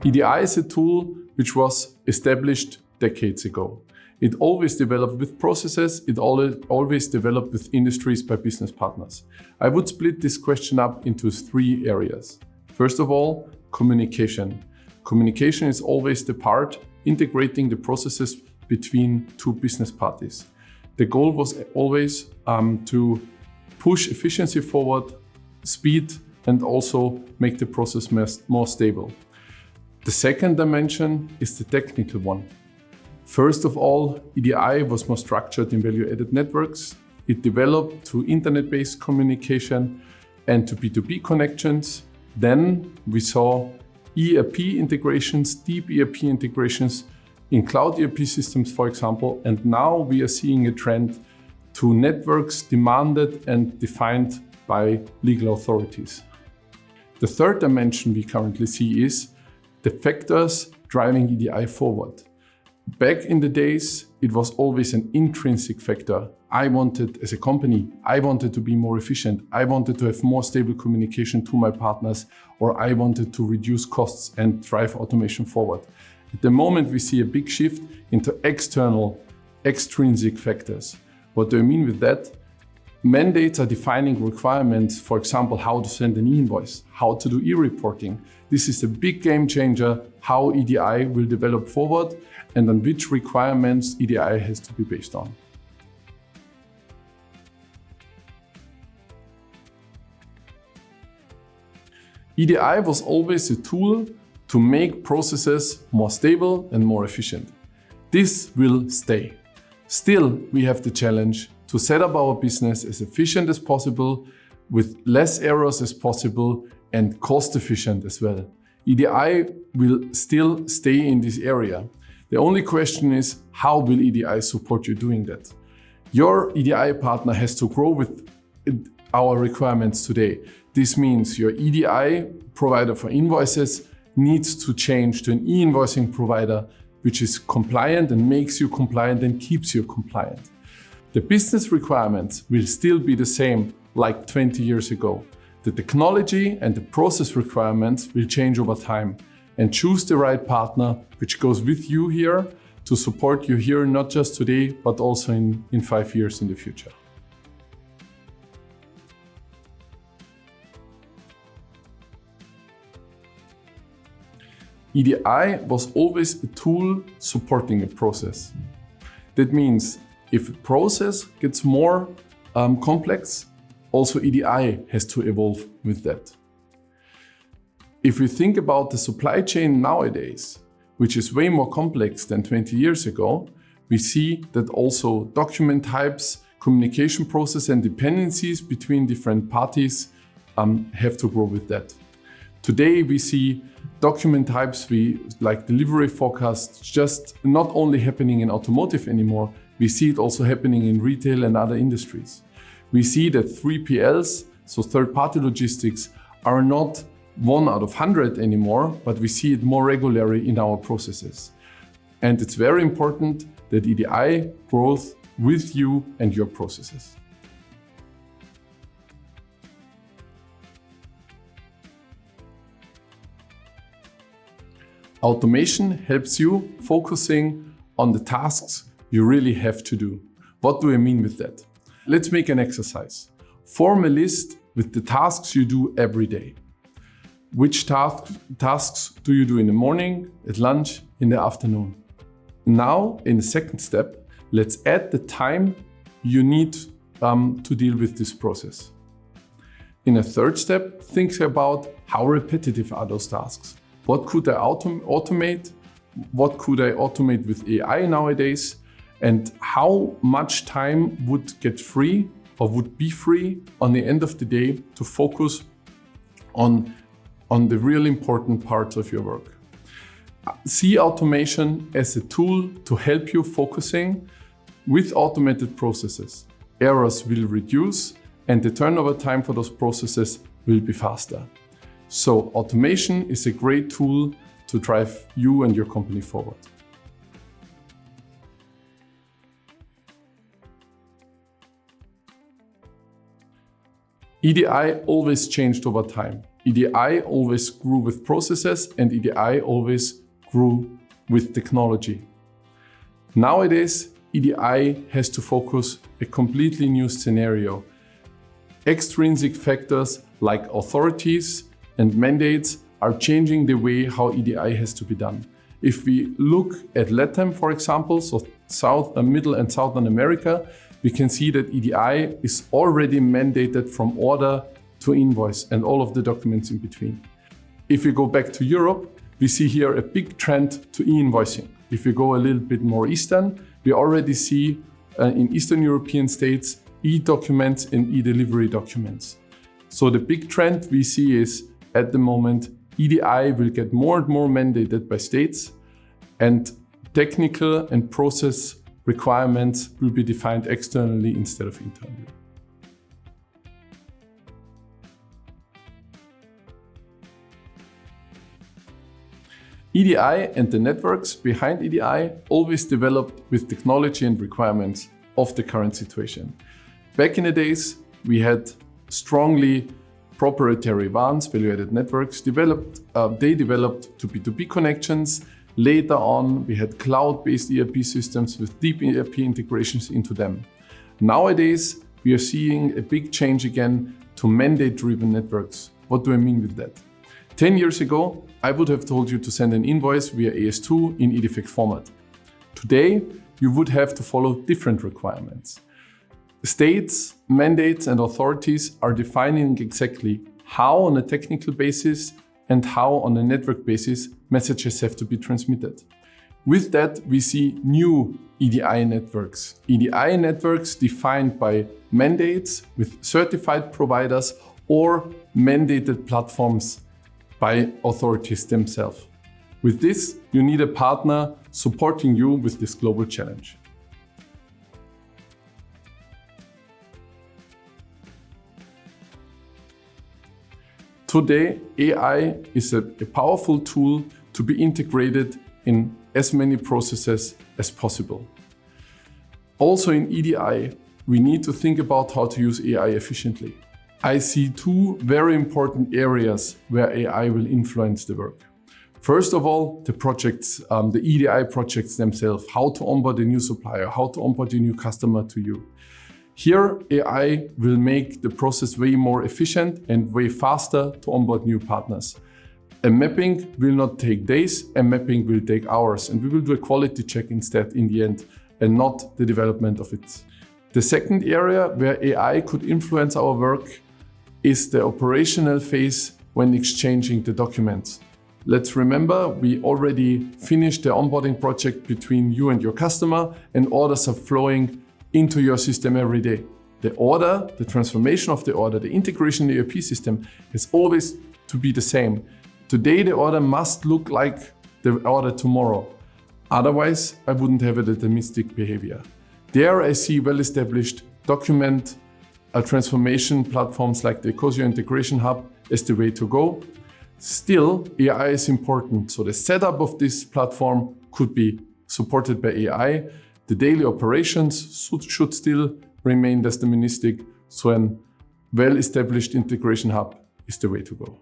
EDI is a tool which was established decades ago. It always developed with processes, it always developed with industries by business partners. I would split this question up into 3 areas. First of all, communication. Communication is always the part integrating the processes between 2 business parties. The goal was always to push efficiency forward, speed, and also make the process more stable. The second dimension is the technical one. First of all, EDI was more structured in value-added networks. It developed to internet-based communication and to B2B connections. Then we saw ERP integrations, deep ERP integrations in cloud ERP systems, for example. And now we are seeing a trend to networks demanded and defined by legal authorities. The third dimension we currently see is the factors driving EDI forward. Back in the days, it was always an intrinsic factor. As a company, I wanted to be more efficient. I wanted to have more stable communication to my partners, or I wanted to reduce costs and drive automation forward. At the moment, we see a big shift into extrinsic factors. What do I mean with that? Mandates are defining requirements, for example, how to send an e-invoice, how to do e-reporting. This is a big game changer, how EDI will develop forward and on which requirements EDI has to be based on. EDI was always a tool to make processes more stable and more efficient. This will stay. Still, we have the challenge to set up our business as efficient as possible, with less errors as possible, and cost efficient as well. EDI will still stay in this area. The only question is, how will EDI support you doing that? Your EDI partner has to grow with our requirements today. This means your EDI provider for invoices needs to change to an e-invoicing provider which is compliant and makes you compliant and keeps you compliant. The business requirements will still be the same like 20 years ago. The technology and the process requirements will change over time, and choose the right partner which goes with you here to support you here, not just today, but also in 5 years in the future. EDI was always a tool supporting a process. That means if a process gets more complex, also EDI has to evolve with that. If we think about the supply chain nowadays, which is way more complex than 20 years ago, we see that also document types, communication process and dependencies between different parties have to grow with that. Today we see document types like delivery forecasts just not only happening in automotive anymore, we see it also happening in retail and other industries. We see that 3PLs, so third-party logistics, are not 1 out of 100 anymore, but we see it more regularly in our processes. And it's very important that EDI grows with you and your processes. Automation helps you focusing on the tasks you really have to do. What do I mean with that? Let's make an exercise. Form a list with the tasks you do every day. Which tasks do you do in the morning, at lunch, in the afternoon? Now, in the second step, let's add the time you need to deal with this process. In a third step, think about how repetitive are those tasks. What could I automate? What could I automate with AI nowadays? And how much time would get free or would be free on the end of the day to focus on the really important parts of your work. See automation as a tool to help you focusing. With automated processes, errors will reduce and the turnover time for those processes will be faster. So automation is a great tool to drive you and your company forward. EDI always changed over time. EDI always grew with processes and EDI always grew with technology. Nowadays, EDI has to focus a completely new scenario. Extrinsic factors like authorities and mandates are changing the way how EDI has to be done. If we look at LATAM, for example, so Middle and Southern America, we can see that EDI is already mandated from order to invoice and all of the documents in between. If we go back to Europe, we see here a big trend to e-invoicing. If we go a little bit more eastern, we already see in Eastern European states e-documents and e-delivery documents. So the big trend we see is at the moment EDI will get more and more mandated by states, and technical and process requirements will be defined externally instead of internally. EDI and the networks behind EDI always developed with technology and requirements of the current situation. Back in the days, we had strongly proprietary VANs, value-added networks, they developed to B2B connections. Later on, we had cloud-based ERP systems with deep ERP integrations into them. Nowadays, we are seeing a big change again to mandate-driven networks. What do I mean with that? 10 years ago, I would have told you to send an invoice via AS2 in EDIFACT format. Today, you would have to follow different requirements. States, mandates, and authorities are defining exactly how on a technical basis and how on a network basis messages have to be transmitted. With that, we see new EDI networks. EDI networks defined by mandates with certified providers or mandated platforms by authorities themselves. With this, you need a partner supporting you with this global challenge. Today, AI is a powerful tool to be integrated in as many processes as possible. Also in EDI, we need to think about how to use AI efficiently. I see two very important areas where AI will influence the work. First of all, the projects, the EDI projects themselves, how to onboard a new supplier, how to onboard a new customer to you. Here, AI will make the process way more efficient and way faster to onboard new partners. A mapping will not take days, a mapping will take hours, and we will do a quality check instead in the end and not the development of it. The second area where AI could influence our work is the operational phase when exchanging the documents. Let's remember, we already finished the onboarding project between you and your customer, and orders are flowing into your system every day. The order, the transformation of the order, the integration in the ERP system is always to be the same. Today, the order must look like the order tomorrow. Otherwise, I wouldn't have a deterministic behavior. There I see well-established document transformation platforms like the ecosio integration hub as the way to go. Still, AI is important, so the setup of this platform could be supported by AI. The daily operations should still remain deterministic, so a well-established integration hub is the way to go.